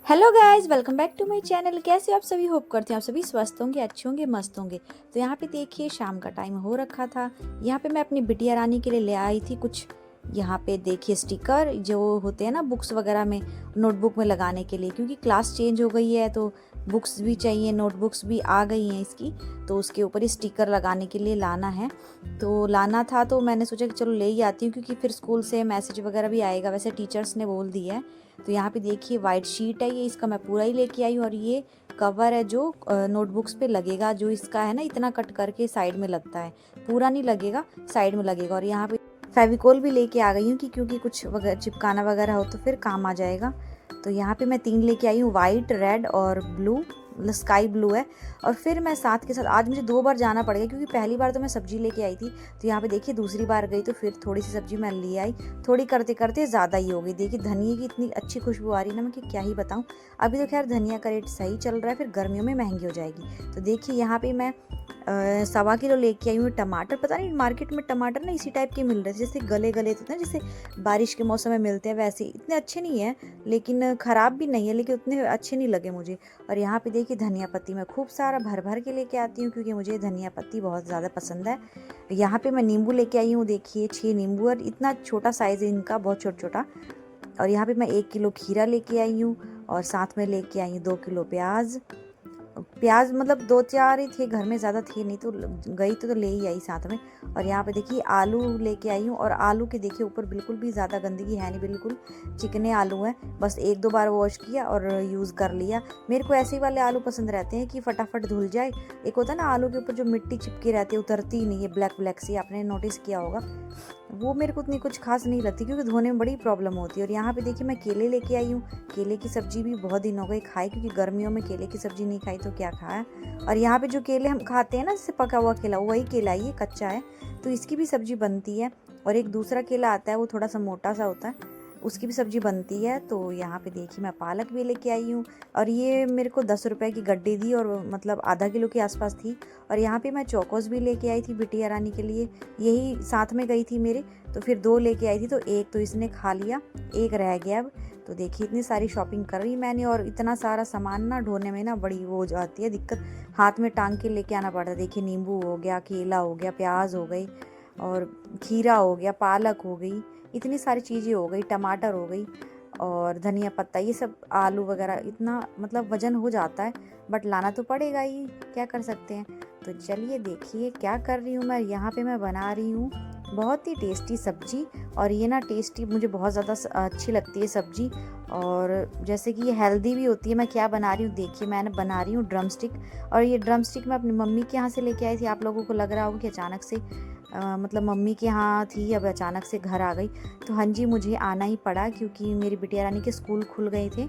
Hello guys, welcome back to my channel. कैसे हो आप सभी? होप करते हैं आप सभी स्वस्थ होंगे, अच्छे होंगे, मस्त होंगे। तो यहाँ पे देखिए शाम का टाइम हो रखा था। यहाँ पे मैं अपनी बिटिया रानी के लिए ले आई थी कुछ। यहाँ पे देखिए स्टिकर जो होते हैं ना बुक्स वगैरह में, नोटबुक में लगाने के लिए, क्योंकि क्लास चेंज हो गई है तो बुक्स भी चाहिए, नोटबुक्स भी आ गई हैं इसकी। तो उसके ऊपर ही स्टिकर लगाने के लिए लाना है। तो लाना था तो मैंने सोचा कि चलो ले ही आती हूँ, क्योंकि फिर स्कूल से मैसेज वगैरह भी आएगा, वैसे टीचर्स ने बोल दिया है। तो यहाँ पे देखिए वाइट शीट है ये, इसका मैं पूरा ही लेके आई हूँ। और ये कवर है जो नोटबुक्स पे लगेगा, जो इसका है ना इतना कट करके साइड में लगता है, पूरा नहीं लगेगा, साइड में लगेगा। और यहाँ पे फेविकोल भी लेके आ गई हूँ कि क्योंकि कुछ चिपकाना वगैरह हो तो फिर काम आ जाएगा। तो यहाँ पे मैं 3 लेके आई हूँ, वाइट, रेड और ब्लू, स्काई ब्लू है। और फिर मैं साथ के साथ आज मुझे 2 बार जाना पड़ेगा, क्योंकि पहली बार तो मैं सब्जी लेके आई थी। तो यहाँ पे देखिए दूसरी बार गई तो फिर थोड़ी सी सब्जी मैं ले आई। थोड़ी करते करते ज़्यादा ही हो गई। देखिए धनिया की इतनी अच्छी खुशबू आ रही है ना, मैं कि क्या ही बताऊँ। अभी तो खैर धनिया का रेट सही चल रहा है, फिर गर्मियों में महंगी हो जाएगी। तो देखिए यहाँ पे मैं 1.25 किलो लेके आई हूँ टमाटर। पता नहीं मार्केट में टमाटर ना इसी टाइप के मिल रहे थे, जैसे गले गले होते हैं, जैसे बारिश के मौसम में मिलते हैं वैसे। इतने अच्छे नहीं है, लेकिन ख़राब भी नहीं है, लेकिन उतने अच्छे नहीं लगे मुझे। और यहाँ पे देखिए धनिया पत्ती मैं खूब सारा भर भर के लेके आती हूँ, क्योंकि मुझे धनिया पत्ती बहुत ज़्यादा पसंद है। यहाँ पे मैं नींबू लेके आई हूँ, देखिए 6 नींबू, और इतना छोटा साइज़ है इनका, बहुत छोटा छोटा। और यहाँ पे मैं 1 किलो खीरा लेके आई हूँ, और साथ में लेके आई हूँ 2 किलो प्याज। प्याज मतलब 2-4 ही थे घर में, ज़्यादा थे नहीं, तो गई तो ले ही आई साथ में। और यहाँ पे देखिए आलू लेके आई हूँ, और आलू के देखिए ऊपर बिल्कुल भी ज़्यादा गंदगी है नहीं, बिल्कुल चिकने आलू हैं। बस 1-2 बार वॉश किया और यूज़ कर लिया। मेरे को ऐसे ही वाले आलू पसंद रहते हैं कि फटाफट धुल जाए। एक होता है ना आलू के ऊपर जो मिट्टी चिपकी रहती है, उतरती ही नहीं है, ब्लैक ब्लैक सी, आपने नोटिस किया होगा। वो मेरे को उतनी कुछ खास नहीं लगती, क्योंकि धोने में बड़ी प्रॉब्लम होती है। और यहाँ पे देखिए मैं केले लेके आई हूँ। केले की सब्जी भी बहुत दिन हो गए खाए, क्योंकि गर्मियों में केले की सब्जी नहीं खाई तो क्या खाया। और यहाँ पे जो केले हम खाते हैं ना, जैसे पका हुआ केला, वही केला ये कच्चा है, तो इसकी भी सब्जी बनती है। और एक दूसरा केला आता है, वो थोड़ा सा मोटा सा होता है, उसकी भी सब्जी बनती है। तो यहाँ पे देखिए मैं पालक भी लेके आई हूँ, और ये मेरे को 10 रुपए की गड्डी दी, और मतलब आधा किलो के आसपास थी। और यहाँ पे मैं चौकोस भी लेके आई थी बिटिया रानी के लिए, यही साथ में गई थी मेरे। तो फिर 2 लेके आई थी, तो एक तो इसने खा लिया, एक रह गया अब। तो देखिए इतनी सारी शॉपिंग कर रही मैंने, और इतना सारा सामान ना ढोने में ना बड़ी वो हो जाती है दिक्कत, हाथ में टांग के लेके आना पड़ता है। देखिए नींबू हो गया, केला हो गया, प्याज हो गई, और खीरा हो गया, पालक हो गई, इतनी सारी चीज़ें हो गई, टमाटर हो गई, और धनिया पत्ता, ये सब, आलू वगैरह, इतना मतलब वज़न हो जाता है, बट लाना तो पड़ेगा ही, क्या कर सकते हैं। तो चलिए देखिए क्या कर रही हूँ मैं। यहाँ पे मैं बना रही हूँ बहुत ही टेस्टी सब्जी। और ये ना टेस्टी मुझे बहुत ज़्यादा अच्छी लगती है सब्जी, और जैसे कि ये हेल्दी भी होती है। मैं क्या बना रही हूँ देखिए, मैंने बना रही हूँ ड्रम स्टिक। और ये ड्रम स्टिक मैं अपनी मम्मी के यहाँ से लेके आई थी। आप लोगों को लग रहा होगा कि अचानक से मतलब मम्मी के यहाँ थी, अब अचानक से घर आ गई। तो हाँ जी, मुझे आना ही पड़ा, क्योंकि मेरी बिटिया रानी के स्कूल खुल गए थे।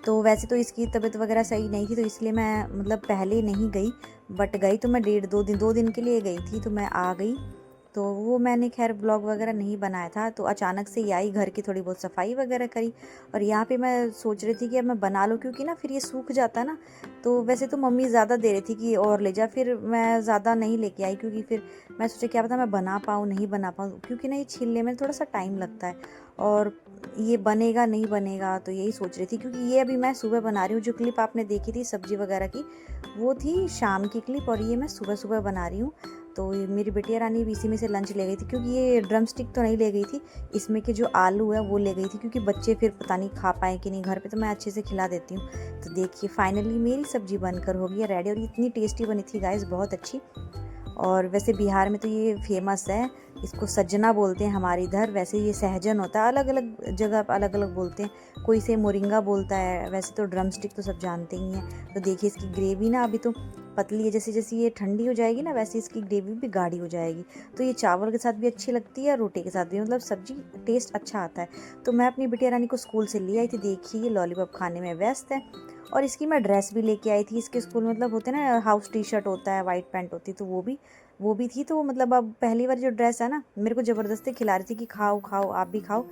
तो वैसे तो इसकी तबीयत वगैरह सही नहीं थी, तो इसलिए मैं मतलब पहले नहीं गई, बट गई तो मैं 1.5-2 दिन के लिए गई थी, तो मैं आ गई। तो वो मैंने खैर ब्लॉग वगैरह नहीं बनाया था, तो अचानक से ही आई, घर की थोड़ी बहुत सफाई वगैरह करी। और यहाँ पे मैं सोच रही थी कि अब मैं बना लूँ, क्योंकि ना फिर ये सूख जाता ना। तो वैसे तो मम्मी ज़्यादा दे रही थी कि और ले जा, फिर मैं ज़्यादा नहीं लेके आई, क्योंकि फिर मैं सोचा क्या पता मैं बना पाऊँ नहीं बना पाऊँ, क्योंकि ना ये छीलने में थोड़ा सा टाइम लगता है, और ये बनेगा नहीं बनेगा, तो यही सोच रही थी। क्योंकि ये अभी मैं सुबह बना रही हूँ, जो क्लिप आपने देखी थी सब्जी वगैरह की, वो थी शाम की क्लिप, और ये मैं सुबह सुबह बना रही हूँ। तो मेरी बिटिया रानी भी इसी में से लंच ले गई थी, क्योंकि ये ड्रम स्टिक तो नहीं ले गई थी, इसमें के जो आलू है वो ले गई थी, क्योंकि बच्चे फिर पता नहीं खा पाए कि नहीं। घर पे तो मैं अच्छे से खिला देती हूँ। तो देखिए फाइनली मेरी सब्जी बनकर हो गई है रेडी, और इतनी टेस्टी बनी थी गाइस, बहुत अच्छी। और वैसे बिहार में तो ये फेमस है, इसको सजना बोलते हैं हमारे इधर। वैसे ये सहजन होता है, अलग अलग जगह अलग अलग बोलते हैं, कोई से मोरिंगा बोलता है। वैसे तो ड्रम स्टिक तो सब जानते ही हैं। तो देखिए इसकी ग्रेवी ना अभी तो पतली है, जैसे जैसे ये ठंडी हो जाएगी ना, वैसे इसकी ग्रेवी भी गाढ़ी हो जाएगी। तो ये चावल के साथ भी अच्छी लगती है, और रोटी के साथ भी, मतलब सब्जी टेस्ट अच्छा आता है। तो मैं अपनी बिटिया रानी को स्कूल से ले आई थी, देखिए ये लॉलीपॉप खाने में व्यस्त है। और इसकी मैं ड्रेस भी लेके आई थी, इसके स्कूल मतलब होते ना हाउस टी शर्ट होता है, वाइट पैंट होती है, तो वो भी थी। तो मतलब अब पहली बार जो ड्रेस है ना, मेरे को ज़बरदस्ती खिला रही थी कि खाओ खाओ आप भी खाओ।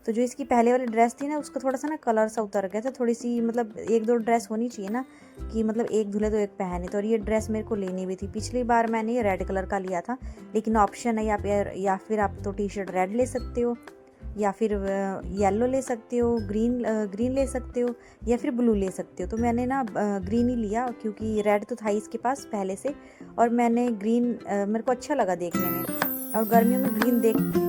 तो जो इसकी पहले वाली ड्रेस थी ना, उसका थोड़ा सा ना कलर सा उतर गया था, थोड़ी सी मतलब 1-2 ड्रेस होनी चाहिए ना, कि मतलब एक धुले तो एक पहने। तो और ये ड्रेस मेरे को लेनी भी थी, पिछली बार मैंने ये रेड कलर का लिया था, लेकिन ऑप्शन है या फिर आप तो टी शर्ट रेड ले सकते हो। या फिर येलो ले सकते हो, ग्रीन ले सकते हो या फिर ब्लू ले सकते हो। तो मैंने ना ग्रीन ही लिया क्योंकि रेड तो था ही इसके पास पहले से, और मैंने ग्रीन मेरे को अच्छा लगा देखने में, और गर्मियों में ग्रीन देख।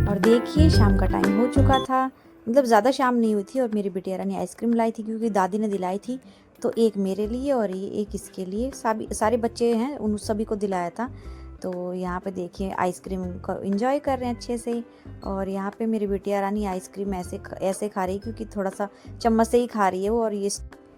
और देखिए शाम का टाइम हो चुका था, मतलब ज़्यादा शाम नहीं हुई थी, और मेरी बिटिया रानी आइसक्रीम लाई थी क्योंकि दादी ने दिलाई थी। तो एक मेरे लिए और ये एक इसके लिए, सारे बच्चे हैं उन सभी को दिलाया था। तो यहाँ पे देखिए आइसक्रीम को एंजॉय कर रहे हैं अच्छे से। और यहाँ पे मेरी बिटिया रानी आइसक्रीम ऐसे खा रही है क्योंकि थोड़ा सा चम्मच से ही खा रही है वो,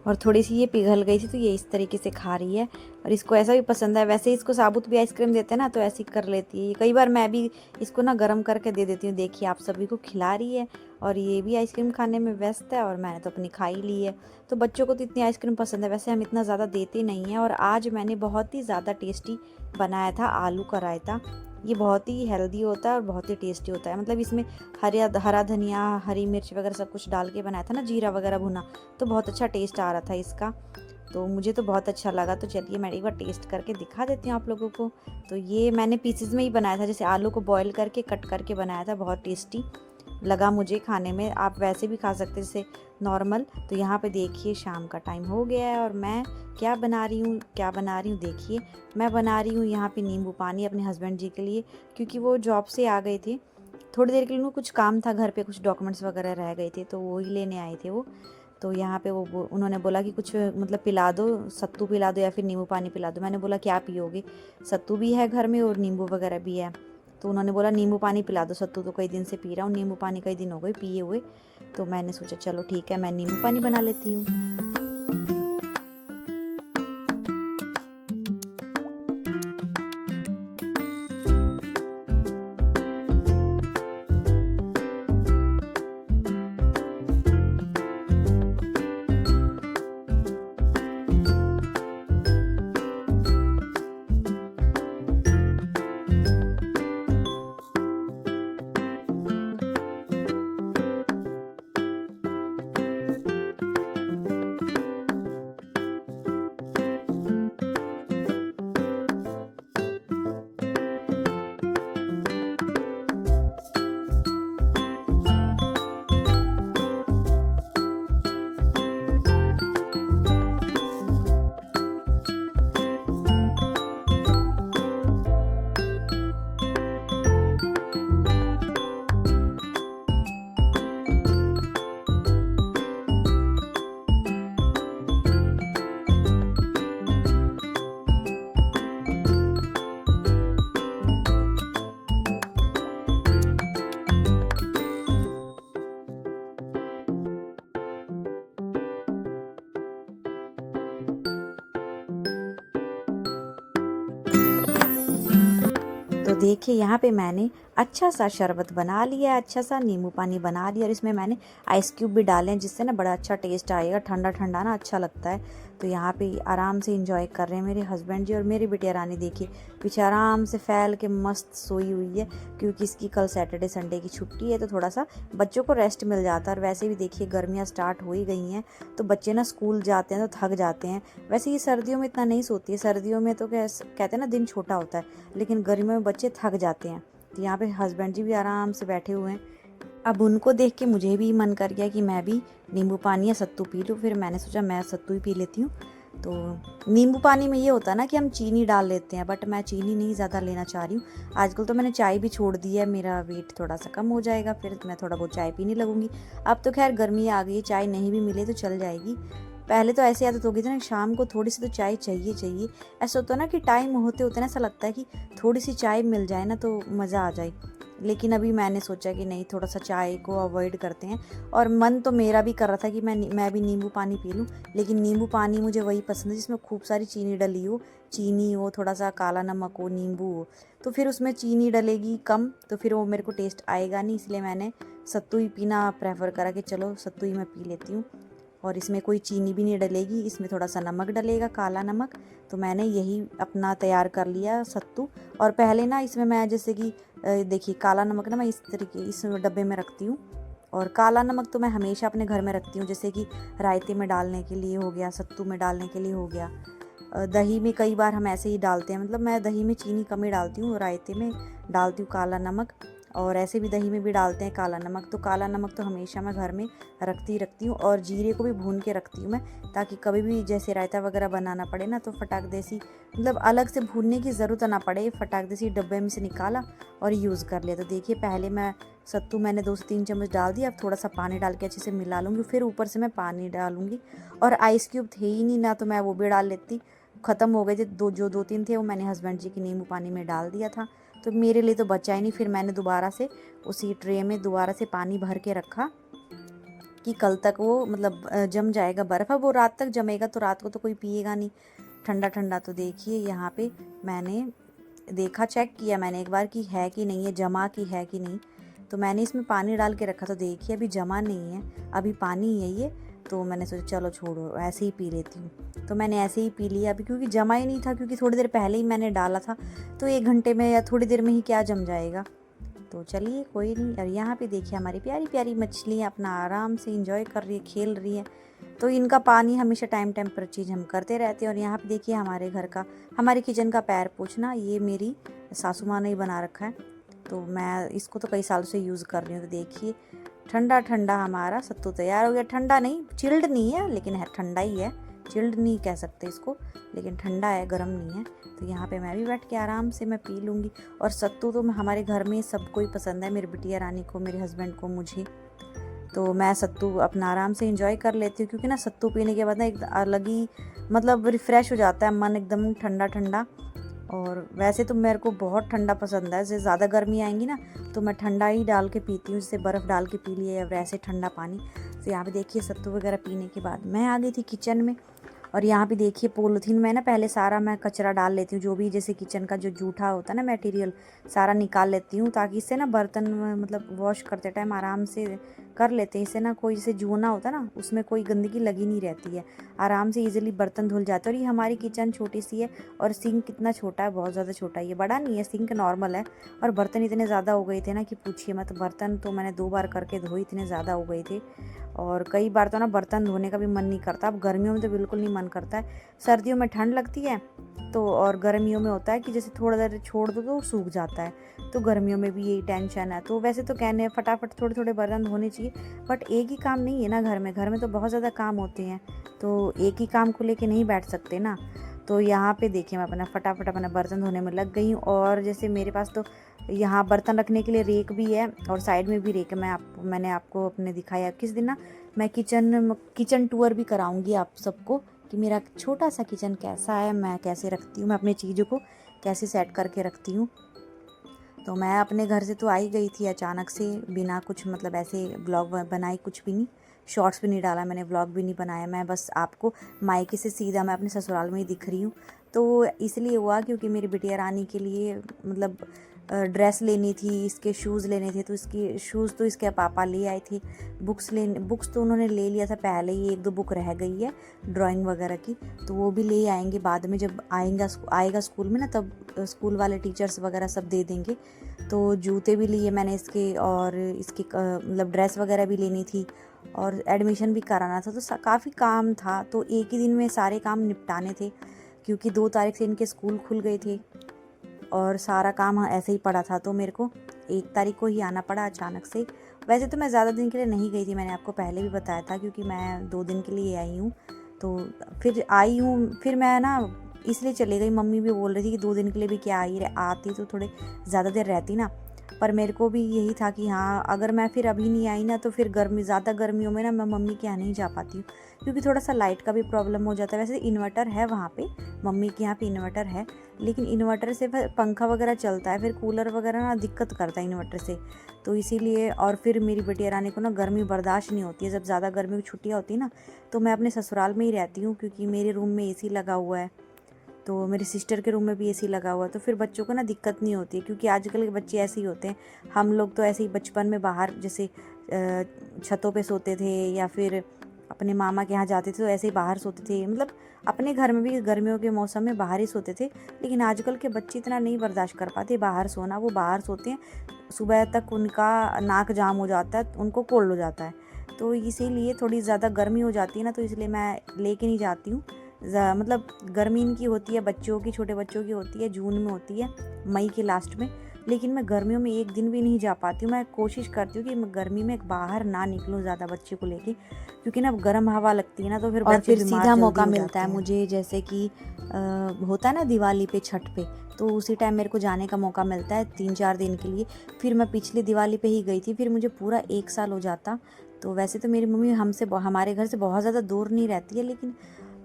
और थोड़ी सी ये पिघल गई थी तो ये इस तरीके से खा रही है। और इसको ऐसा भी पसंद है, वैसे इसको साबुत भी आइसक्रीम देते हैं ना तो ऐसी कर लेती है। कई बार मैं भी इसको ना गर्म करके दे देती हूँ। देखिए आप सभी को खिला रही है, और ये भी आइसक्रीम खाने में व्यस्त है, और मैंने तो अपनी खा ही ली है। तो बच्चों को तो इतनी आइसक्रीम पसंद है, वैसे हम इतना ज़्यादा देते नहीं हैं। और आज मैंने बहुत ही ज़्यादा टेस्टी बनाया था आलू का रायता। ये बहुत ही हेल्दी होता है और बहुत ही टेस्टी होता है। मतलब इसमें हरा धनिया, हरी मिर्च वगैरह सब कुछ डाल के बनाया था ना, जीरा वगैरह भुना, तो बहुत अच्छा टेस्ट आ रहा था इसका। तो मुझे तो बहुत अच्छा लगा। तो चलिए मैं एक बार टेस्ट करके दिखा देती हूँ आप लोगों को। तो ये मैंने पीसेज में ही बनाया था, जैसे आलू को बॉईल करके कट करके बनाया था। बहुत टेस्टी लगा मुझे खाने में। आप वैसे भी खा सकते हैं जैसे नॉर्मल। तो यहाँ पे देखिए शाम का टाइम हो गया है, और मैं क्या बना रही हूँ देखिए। मैं बना रही हूँ यहाँ पे नींबू पानी अपने हस्बैंड जी के लिए, क्योंकि वो जॉब से आ गए थे। थोड़ी देर के लिए उनको कुछ काम था घर पे, कुछ डॉक्यूमेंट्स वगैरह रह गए थे तो वो ही लेने आए थे वो। तो यहाँ पे उन्होंने बोला कि कुछ मतलब पिला दो, सत्तू पिला दो या फिर नींबू पानी पिला दो। मैंने बोला क्या पियोगे, सत्तू भी है घर में और नींबू वगैरह भी है। तो उन्होंने बोला नींबू पानी पिला दो, सत्तू तो कई दिन से पी रहा हूँ, नींबू पानी कई दिन हो गए पिए हुए। तो मैंने सोचा चलो ठीक है मैं नींबू पानी बना लेती हूँ। तो देखिए यहाँ पे मैंने अच्छा सा शरबत बना लिया, अच्छा सा नींबू पानी बना लिया, और इसमें मैंने आइस क्यूब भी डाले हैं जिससे ना बड़ा अच्छा टेस्ट आएगा। ठंडा ठंडा ना अच्छा लगता है। तो यहाँ पे आराम से इंजॉय कर रहे हैं मेरे हस्बैंड जी, और मेरी बिटिया रानी देखिए पीछे आराम से फैल के मस्त सोई हुई है, क्योंकि इसकी कल सैटरडे संडे की छुट्टी है तो थोड़ा सा बच्चों को रेस्ट मिल जाता है। और वैसे भी देखिए गर्मियाँ स्टार्ट हो ही गई हैं तो बच्चे ना स्कूल जाते हैं तो थक जाते हैं। वैसे ये सर्दियों में इतना नहीं सोती है, सर्दियों में तो कहते हैं ना दिन छोटा होता है, लेकिन गर्मियों में बच्चे थक जाते हैं। तो यहाँ पे हस्बैंड जी भी आराम से बैठे हुए हैं। अब उनको देख के मुझे भी मन कर गया कि मैं भी नींबू पानी या सत्तू पी लूँ। फिर मैंने सोचा मैं सत्तू ही पी लेती हूँ। तो नींबू पानी में ये होता है ना कि हम चीनी डाल लेते हैं, बट मैं चीनी नहीं ज़्यादा लेना चाह रही हूँ। आजकल तो मैंने चाय भी छोड़ दी है, मेरा वेट थोड़ा सा कम हो जाएगा, फिर मैं थोड़ा बहुत चाय पीने लगूँगी। अब तो खैर गर्मी आ गई है, चाय नहीं भी मिले तो चल जाएगी। पहले तो ऐसी आदत हो गई थी ना शाम को थोड़ी सी तो चाय चाहिए चाहिए। ऐसा होता है ना कि टाइम होते होते ना ऐसा लगता है कि थोड़ी सी चाय मिल जाए ना तो मज़ा आ जाए। लेकिन अभी मैंने सोचा कि नहीं, थोड़ा सा चाय को अवॉइड करते हैं। और मन तो मेरा भी कर रहा था कि मैं भी नींबू पानी पी लूँ, लेकिन नींबू पानी मुझे वही पसंद है जिसमें खूब सारी चीनी डली हो, चीनी हो, थोड़ा सा काला नमक हो, नींबू हो। तो फिर उसमें चीनी डलेगी कम तो फिर वो मेरे को टेस्ट आएगा नहीं, इसलिए मैंने सत्तू ही पीना प्रेफर करा कि चलो सत्तू ही मैं पी लेती हूँ। और इसमें कोई चीनी भी नहीं डलेगी, इसमें थोड़ा सा नमक डलेगा, काला नमक। तो मैंने यही अपना तैयार कर लिया सत्तू। और पहले ना इसमें मैं जैसे कि देखिए काला नमक ना मैं इस तरीके इस डब्बे में रखती हूँ, और काला नमक तो मैं हमेशा अपने घर में रखती हूँ, जैसे कि रायते में डालने के लिए हो गया, सत्तू में डालने के लिए हो गया। दही में कई बार हम ऐसे ही डालते हैं, मतलब मैं दही में चीनी कम ही डालती हूँ, रायते में डालती हूँ काला नमक, और ऐसे भी दही में भी डालते हैं काला नमक। तो काला नमक तो हमेशा मैं घर में रखती हूँ, और जीरे को भी भून के रखती हूँ मैं, ताकि कभी भी जैसे रायता वगैरह बनाना पड़े ना तो फटाक देसी, मतलब अलग से भूनने की ज़रूरत ना पड़े, फटाक देसी डब्बे में से निकाला और यूज़ कर लिया। तो देखिए पहले मैं सत्तू मैंने 2 से 3 चम्मच डाल दिया, अब थोड़ा सा पानी डाल के अच्छे से मिला लूँगी, फिर ऊपर से मैं पानी डालूँगी। और आइस क्यूब थे ही नहीं ना, तो मैं वो भी डाल लेती, ख़त्म हो गए थे, 2-3 थे वो मैंने हस्बैंड जी के नींबू पानी में डाल दिया था, तो मेरे लिए तो बचा ही नहीं। फिर मैंने दोबारा से उसी ट्रे में दोबारा से पानी भर के रखा कि कल तक वो मतलब जम जाएगा बर्फ़। अब वो रात तक जमेगा तो रात को तो कोई पिएगा नहीं ठंडा ठंडा। तो देखिए यहाँ पे मैंने देखा, चेक किया मैंने एक बार कि है कि नहीं है, जमा कि है कि नहीं। तो मैंने इसमें पानी डाल के रखा, तो देखिए अभी जमा नहीं है, अभी पानी ही है ये। तो मैंने सोचा चलो छोड़ो ऐसे ही पी लेती हूँ, तो मैंने ऐसे ही पी लिया अभी, क्योंकि जमा ही नहीं था, क्योंकि थोड़ी देर पहले ही मैंने डाला था, तो 1 घंटे में या थोड़ी देर में ही क्या जम जाएगा। तो चलिए कोई नहीं। और यहाँ पे देखिए हमारी प्यारी प्यारी मछलियाँ अपना आराम से इंजॉय कर रही है, खेल रही है। तो इनका पानी हमेशा टाइम टाइम पर चीज़ हम करते रहते हैं। और यहाँ पे देखिए हमारे घर का, हमारे किचन का पैर पोछना, ये मेरी सासू माँ ने ही बना रखा है, तो मैं इसको तो कई सालों से यूज़ कर रही हूँ। तो देखिए ठंडा ठंडा हमारा सत्तू तैयार हो गया। ठंडा नहीं, चिल्ड नहीं है, लेकिन है ठंडा ही है, चिल्ड नहीं कह सकते इसको, लेकिन ठंडा है, गर्म नहीं है। तो यहाँ पे मैं भी बैठ के आराम से मैं पी लूँगी। और सत्तू तो हमारे घर में सबको ही पसंद है, मेरी बिटिया रानी को, मेरे हस्बैंड को, मुझे। तो मैं सत्तू अपना आराम से इंजॉय कर लेती हूँ, क्योंकि ना सत्तू पीने के बाद ना एक अलग ही मतलब रिफ़्रेश हो जाता है मन, एकदम ठंडा ठंडा। और वैसे तो मेरे को बहुत ठंडा पसंद है, जैसे ज़्यादा गर्मी आएंगी ना तो मैं ठंडा ही डाल के पीती हूँ, जैसे बर्फ़ डाल के पी लिया या वैसे ठंडा पानी। तो यहाँ पे देखिए सत्तू वगैरह पीने के बाद मैं आ गई थी किचन में। और यहाँ पे देखिए पॉलीथीन में ना पहले सारा मैं कचरा डाल लेती हूँ, जो भी जैसे किचन का जो जूठा होता है ना मटेरियल, सारा निकाल लेती हूँ, ताकि इससे ना बर्तन मतलब वॉश करते टाइम आराम से कर लेते हैं। इससे ना कोई जैसे जूना होता है ना, उसमें कोई गंदगी लगी नहीं रहती है, आराम से इजीली बर्तन धुल जाते हैं। और ये हमारी किचन छोटी सी है, और सिंक कितना छोटा है, बहुत ज़्यादा छोटा है, ये बड़ा नहीं है, सिंक नॉर्मल है। और बर्तन इतने ज़्यादा हो गए थे ना कि पूछिए मत, बर्तन तो मैंने 2 बार करके धोए, इतने ज़्यादा हो गए थे। और कई बार तो ना बर्तन धोने का भी मन नहीं करता। अब गर्मियों में तो बिल्कुल नहीं मन करता है, सर्दियों में ठंड लगती है तो, और गर्मियों में होता है कि जैसे थोड़ा देर छोड़ दो तो सूख जाता है। तो गर्मियों में भी यही टेंशन है। तो वैसे तो कहने फटाफट थोड़े थोड़े बर्तन धोने चाहिए, बट एक ही काम नहीं है ना घर में तो बहुत ज़्यादा काम होते हैं, तो एक ही काम को लेके नहीं बैठ सकते ना। तो यहाँ पे देखिए मैं अपना फटाफट अपना बर्तन धोने में लग गई हूँ। और जैसे मेरे पास तो यहाँ बर्तन रखने के लिए रेक भी है, और साइड में भी रेक है। मैंने आपको अपने दिखाया किस दिन ना, मैं किचन टूर भी कराऊंगी आप सबको, कि मेरा छोटा सा किचन कैसा है, मैं कैसे रखती हूँ, मैं अपनी चीज़ों को कैसे सेट करके रखती हूँ। तो मैं अपने घर से तो आ ही गई थी अचानक से, बिना कुछ मतलब ऐसे ब्लॉग बनाई, कुछ भी नहीं, शॉर्ट्स भी नहीं डाला मैंने, व्लॉग भी नहीं बनाया। मैं बस आपको मायके से सीधा मैं अपने ससुराल में ही दिख रही हूँ। तो इसलिए हुआ क्योंकि मेरी बिटिया रानी के लिए मतलब ड्रेस लेनी थी, इसके शूज़ लेने थे, तो इसकी शूज़ तो इसके पापा ले आए थे। बुक्स तो उन्होंने ले लिया था पहले ही, 1-2 बुक रह गई है ड्राइंग वगैरह की, तो वो भी ले आएंगे बाद में, जब आएगा स्कूल में ना, तब स्कूल वाले टीचर्स वगैरह सब दे देंगे। तो जूते भी लिए मैंने इसके, और इसकी मतलब ड्रेस वगैरह भी लेनी थी, और एडमिशन भी कराना था। तो काफ़ी काम था, तो एक ही दिन में सारे काम निपटाने थे, क्योंकि 2 तारीख से इनके स्कूल खुल गए थे और सारा काम ऐसे ही पड़ा था। तो मेरे को 1 तारीख को ही आना पड़ा अचानक से। वैसे तो मैं ज़्यादा दिन के लिए नहीं गई थी, मैंने आपको पहले भी बताया था, क्योंकि मैं 2 दिन के लिए आई हूँ। तो फिर आई हूँ, फिर मैं ना इसलिए चली गई, मम्मी भी बोल रही थी कि 2 दिन के लिए भी क्या आती तो थोड़े ज़्यादा देर रहती ना। पर मेरे को भी यही था कि हाँ, अगर मैं फिर अभी नहीं आई ना तो फिर ज़्यादा गर्मियों में ना मैं मम्मी के यहाँ नहीं जा पाती हूँ, क्योंकि थोड़ा सा लाइट का भी प्रॉब्लम हो जाता है। वैसे इन्वर्टर है वहाँ पे, मम्मी के यहाँ पे इन्वर्टर है, लेकिन इन्वर्टर से पंखा वगैरह चलता है, फिर कूलर वगैरह ना दिक्कत करता है इन्वर्टर से। तो इसीलिए, और फिर मेरी बिटिया रानी को ना गर्मी बर्दाश्त नहीं होती है, जब ज़्यादा गर्मी की छुट्टियाँ होती है ना, तो मैं अपने ससुराल में ही रहती हूँ, क्योंकि मेरे रूम में एसी लगा हुआ है, तो मेरी सिस्टर के रूम में भी एसी लगा हुआ है, तो फिर बच्चों को ना दिक्कत नहीं होती है, क्योंकि आजकल के बच्चे ऐसे ही होते हैं। हम लोग तो ऐसे ही बचपन में बाहर जैसे छतों पे सोते थे, या फिर अपने मामा के यहाँ जाते थे तो ऐसे ही बाहर सोते थे, मतलब अपने घर में भी गर्मियों के मौसम में बाहर ही सोते थे। लेकिन आजकल के बच्चे इतना नहीं बर्दाश्त कर पाते बाहर सोना, वो बाहर सोते हैं, सुबह तक उनका नाक जाम हो जाता है, उनको कोल्ड हो जाता है। तो इसीलिए थोड़ी ज़्यादा गर्मी हो जाती है ना, तो इसलिए मैं लेके नहीं जाती हूँ। मतलब गर्मी इनकी होती है बच्चों की, छोटे बच्चों की होती है, जून में होती है, मई के लास्ट में। लेकिन मैं गर्मियों में एक दिन भी नहीं जा पाती हूँ। मैं कोशिश करती हूँ कि मैं गर्मी में बाहर ना निकलूँ ज़्यादा बच्चे को लेके, क्योंकि ना गर्म हवा लगती है ना, तो फिर और फिर सीधा मौका मिलता है मुझे, जैसे कि होता है ना दिवाली पे, छठ पे, तो उसी टाइम मेरे को जाने का मौका मिलता है 3-4 दिन के लिए। फिर मैं पिछली दिवाली पे ही गई थी, फिर मुझे पूरा 1 साल हो जाता। तो वैसे तो मेरी मम्मी हमारे घर से बहुत ज़्यादा दूर नहीं रहती है, लेकिन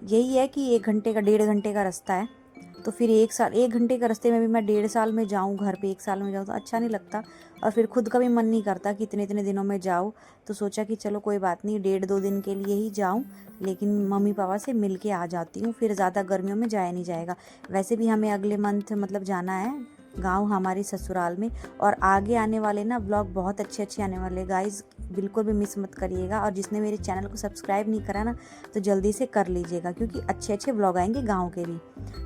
यही है कि 1 घंटे का 1.5 घंटे का रास्ता है। तो फिर 1 घंटे का रास्ते में भी मैं 1.5 साल में जाऊँ, घर पे 1 साल में जाऊँ, तो अच्छा नहीं लगता। और फिर खुद का भी मन नहीं करता कि इतने इतने दिनों में जाऊँ। तो सोचा कि चलो कोई बात नहीं, 1.5-2 दिन के लिए ही जाऊँ, लेकिन मम्मी पापा से मिल के आ जाती हूँ, फिर ज़्यादा गर्मियों में जाया नहीं जाएगा। वैसे भी हमें अगले मंथ मतलब जाना है गांव, हमारी ससुराल में। और आगे आने वाले ना ब्लॉग बहुत अच्छे अच्छे आने वाले गाइज, बिल्कुल भी मिस मत करिएगा। और जिसने मेरे चैनल को सब्सक्राइब नहीं करा ना, तो जल्दी से कर लीजिएगा, क्योंकि अच्छे अच्छे ब्लॉग आएंगे गांव के भी।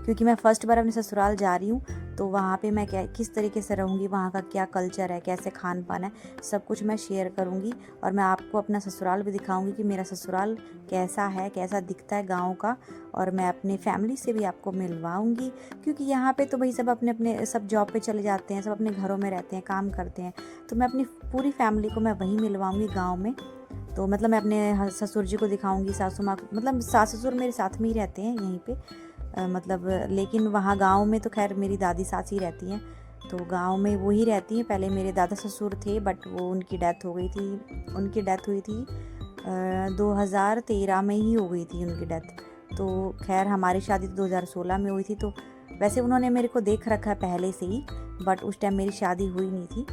क्योंकि मैं फर्स्ट बार अपने ससुराल जा रही हूँ, तो वहाँ पे मैं किस तरीके से रहूँगी, वहाँ का क्या कल्चर है, कैसे खान पान है, सब कुछ मैं शेयर करूँगी। और मैं आपको अपना ससुराल भी दिखाऊँगी कि मेरा ससुराल कैसा है, कैसा दिखता है गाँव का। और मैं अपनी फैमिली से भी आपको मिलवाऊँगी, क्योंकि यहाँ पे तो भाई सब अपने अपने सब जॉब पे चले जाते हैं, सब अपने घरों में रहते हैं, काम करते हैं। तो मैं अपनी पूरी फैमिली को मैं वहीं मिलवाऊँगी गाँव में। तो मतलब मैं अपने ससुर जी को दिखाऊंगी, सासू माँ, मतलब सास ससुर मेरे साथ में ही रहते हैं यहीं पे, मतलब लेकिन वहाँ गांव में तो खैर मेरी दादी सास ही रहती हैं। तो गांव में वो ही रहती हैं। पहले मेरे दादा ससुर थे, बट वो उनकी डेथ हो गई थी, उनकी डेथ हुई थी 2013 में ही हो गई थी उनकी डेथ। तो खैर हमारी शादी तो 2016 में हुई थी। तो वैसे उन्होंने मेरे को देख रखा है पहले से ही, बट उस टाइम मेरी शादी हुई नहीं थी।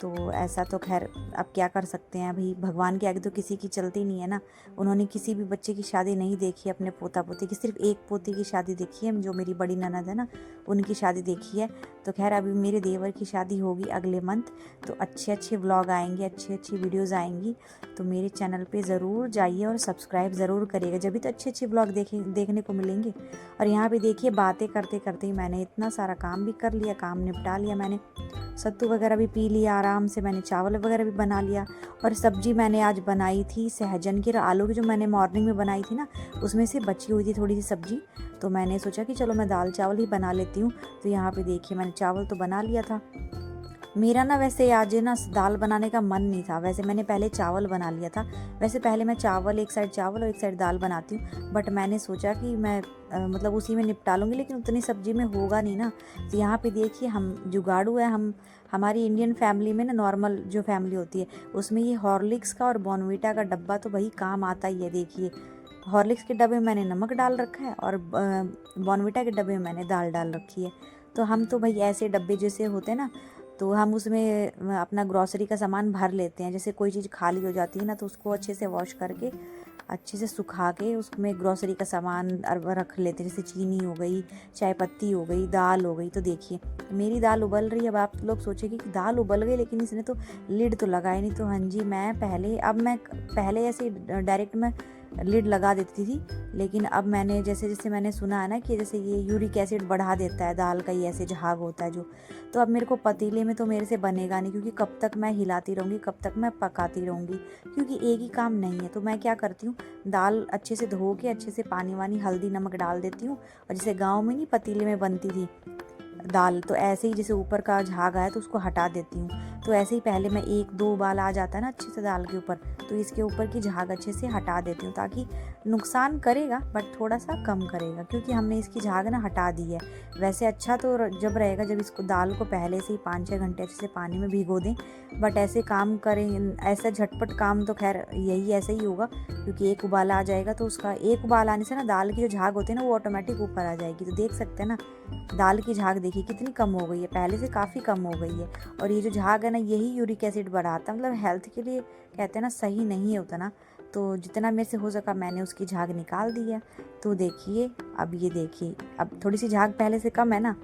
तो ऐसा तो खैर अब क्या कर सकते हैं, भाई भगवान के आगे तो किसी की चलती नहीं है ना। उन्होंने किसी भी बच्चे की शादी नहीं देखी, अपने पोता पोती की, सिर्फ एक पोती की शादी देखी है, जो मेरी बड़ी ननद है ना, उनकी शादी देखी है। तो खैर अभी मेरे देवर की शादी होगी अगले मंथ, तो अच्छे अच्छे व्लॉग आएंगे, अच्छी अच्छी वीडियोज़ आएंगी। तो मेरे चैनल पर ज़रूर जाइए और सब्सक्राइब ज़रूर करिएगा, जब भी तो अच्छे अच्छे व्लॉग देखने को मिलेंगे। और यहाँ पर देखिए, बातें करते करते ही मैंने इतना सारा काम भी कर लिया, काम निपटा लिया मैंने, सत्तू वगैरह भी पी लिया आराम से, मैंने चावल वगैरह भी बना लिया। और सब्जी मैंने आज बनाई थी सहजन की और आलू की, जो मैंने मॉर्निंग में बनाई थी ना, उसमें से बची हुई थी थोड़ी सी सब्जी। तो मैंने सोचा कि चलो मैं दाल चावल ही बना लेती हूँ। तो यहाँ पे देखिए मैंने चावल तो बना लिया था। मेरा ना वैसे आज ना दाल बनाने का मन नहीं था, वैसे मैंने पहले चावल बना लिया था। वैसे पहले मैं चावल, एक साइड चावल और एक साइड दाल बनाती हूँ, बट मैंने सोचा कि मैं मतलब उसी में निपटा लूँगी, लेकिन उतनी सब्जी में होगा नहीं ना। तो यहाँ पे देखिए हम जुगाड़ू है, हम हमारी इंडियन फैमिली में ना, नॉर्मल जो फैमिली होती है उसमें ये हॉर्लिक्स का और बॉर्नविटा का डब्बा तो वही काम आता ही है। देखिए हॉर्लिक्स के डब्बे में मैंने नमक डाल रखा है और बॉर्नविटा के डब्बे में मैंने दाल डाल रखी है। तो हम तो भाई ऐसे डब्बे जैसे होते हैं ना, तो हम उसमें अपना ग्रॉसरी का सामान भर लेते हैं। जैसे कोई चीज़ खाली हो जाती है ना, तो उसको अच्छे से वॉश करके, अच्छे से सुखा के उसमें ग्रॉसरी का सामान रख लेते हैं। जैसे चीनी हो गई, चाय पत्ती हो गई, दाल हो गई। तो देखिए मेरी दाल उबल रही है। अब आप लोग सोचेंगे कि दाल उबल गई, लेकिन इसने तो लिड तो लगाई नहीं। तो हाँ जी, मैं पहले ऐसे डायरेक्ट मैं लिड लगा देती थी, लेकिन अब मैंने जैसे जैसे मैंने सुना है ना कि जैसे ये यूरिक एसिड बढ़ा देता है दाल का, ये ऐसे झाग होता है जो, तो अब मेरे को पतीले में तो मेरे से बनेगा नहीं, क्योंकि कब तक मैं हिलाती रहूँगी, कब तक मैं पकाती रहूँगी, क्योंकि एक ही काम नहीं है। तो मैं क्या करती हूँ, दाल अच्छे से धो के अच्छे से पानी वानी हल्दी नमक डाल देती हूँ। और जैसे गाँव में नहीं पतीले में बनती थी दाल, तो ऐसे ही जैसे ऊपर का झाग आया तो उसको हटा देती हूँ। तो ऐसे ही पहले मैं 1-2 उबाल आ जाता है ना अच्छे से दाल के ऊपर, तो इसके ऊपर की झाग अच्छे से हटा देती हूँ, ताकि नुकसान करेगा बट थोड़ा सा कम करेगा, क्योंकि हमने इसकी झाग ना हटा दी है। वैसे अच्छा तो जब रहेगा जब इसको दाल को पहले से ही 5-6 घंटे अच्छे से पानी में भिगो दें, बट ऐसे काम करें, ऐसा झटपट काम तो खैर यही ऐसे ही होगा, क्योंकि एक उबाला आ जाएगा तो उसका एक उबाल आने से ना दाल की जो झाग होती है ना, वो ऑटोमेटिक ऊपर आ जाएगी। तो देख सकते हैं ना दाल की झाग देखिए कितनी कम हो गई है, पहले से काफ़ी कम हो गई है। और ये जो झाग है ना, यही यूरिक एसिड बढ़ाता है, मतलब हेल्थ के लिए कहते हैं ना सही नहीं होता ना। तो जितना मेरे से हो सका मैंने उसकी झाग निकाल दी है। तो देखिए अब ये देखिए, अब थोड़ी सी झाग पहले से कम है ना,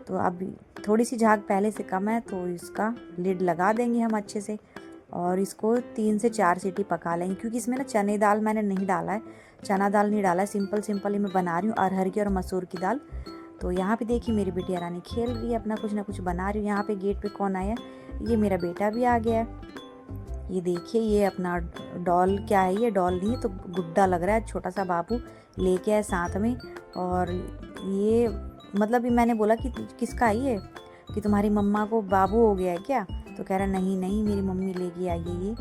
तो अब थोड़ी सी झाग पहले से कम है, तो इसका लिड लगा देंगे हम अच्छे से। और इसको 3 से 4 सीटी पका लेंगे, क्योंकि इसमें ना चने दाल मैंने नहीं डाला है, चना दाल नहीं डाला है, सिंपल ही मैं बना रही हूँ अरहर की और मसूर की दाल। तो यहाँ पे देखिए मेरी बिटिया रानी खेल रही है, अपना कुछ ना कुछ बना रही हूँ। यहाँ पे गेट पे कौन आया, ये मेरा बेटा भी आ गया है। ये देखिए ये अपना डॉल, क्या है ये, डॉल नहीं है तो गुड्डा लग रहा है, छोटा सा बाबू लेके आए साथ में। और ये मतलब मैंने बोला कि किसका है ये, कि तुम्हारी मम्मा को बाबू हो गया है क्या, तो कह रहा नहीं नहीं मेरी मम्मी लेके आई है ये।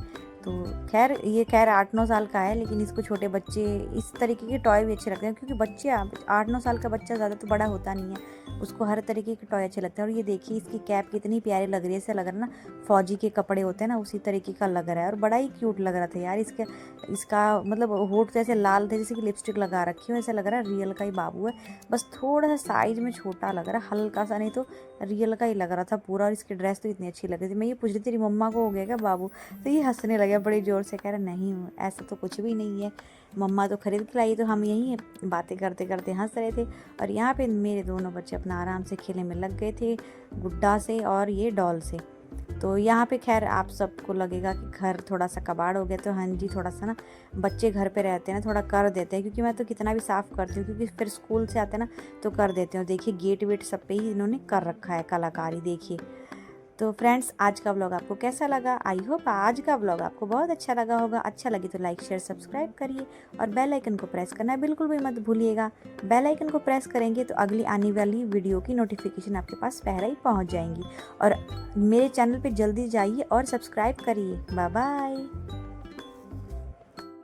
तो खैर ये 8-9 साल का है, लेकिन इसको छोटे बच्चे इस तरीके के टॉय भी अच्छे लगते हैं, क्योंकि बच्चे 8-9 साल का बच्चा ज़्यादा तो बड़ा होता नहीं है, उसको हर तरीके के टॉय अच्छे लगते हैं। और ये देखिए इसकी कैप कितनी प्यारी लग रही है, ऐसा लग रहा है ना फौजी के कपड़े होते हैं ना, उसी तरीके का लग रहा है। और बड़ा ही क्यूट लग रहा था यार। इसका मतलब होठ जैसे लाल थे, जैसे कि लिपस्टिक लगा रखी हो, ऐसा लग रहा है रियल का ही बाबू है, बस थोड़ा सा साइज में छोटा लग रहा है, हल्का सा, नहीं तो रियल का ही लग रहा था पूरा। और इसकी ड्रेस तो इतनी अच्छी लग रही थी। मैं ये पूछ रही थी तेरी मम्मा को हो गया क्या बाबू, तो ये हंसने लगा बड़ी ज़ोर से, कह रहा नहीं ऐसा तो कुछ भी नहीं है, मम्मा तो खरीद के लाई। तो हम यहीं बातें करते करते हंस रहे थे। और यहाँ पे मेरे दोनों बच्चे अपना आराम से खेलने में लग गए थे, गुड्डा से और ये डॉल से। तो यहाँ पे खैर आप सबको लगेगा कि घर थोड़ा सा कबाड़ हो गया, तो हाँ जी थोड़ा सा ना बच्चे घर पे रहते हैं ना, थोड़ा कर देते हैं, क्योंकि मैं तो कितना भी साफ़ करती हूँ, क्योंकि फिर स्कूल से आते हैं ना तो कर देते हैं। देखिए गेट वेट सब पे ही इन्होंने कर रखा है कलाकारी, देखिए। तो फ्रेंड्स आज का व्लॉग आपको कैसा लगा, आई होप आज का व्लॉग आपको बहुत अच्छा लगा होगा। अच्छा लगे तो लाइक शेयर सब्सक्राइब करिए और बेल आइकन को प्रेस करना बिल्कुल भी मत भूलिएगा। बेल आइकन को प्रेस करेंगे तो अगली आने वाली वीडियो की नोटिफिकेशन आपके पास पहले ही पहुंच जाएंगी। और मेरे चैनल पे जल्दी जाइए और सब्सक्राइब करिए। Bye bye.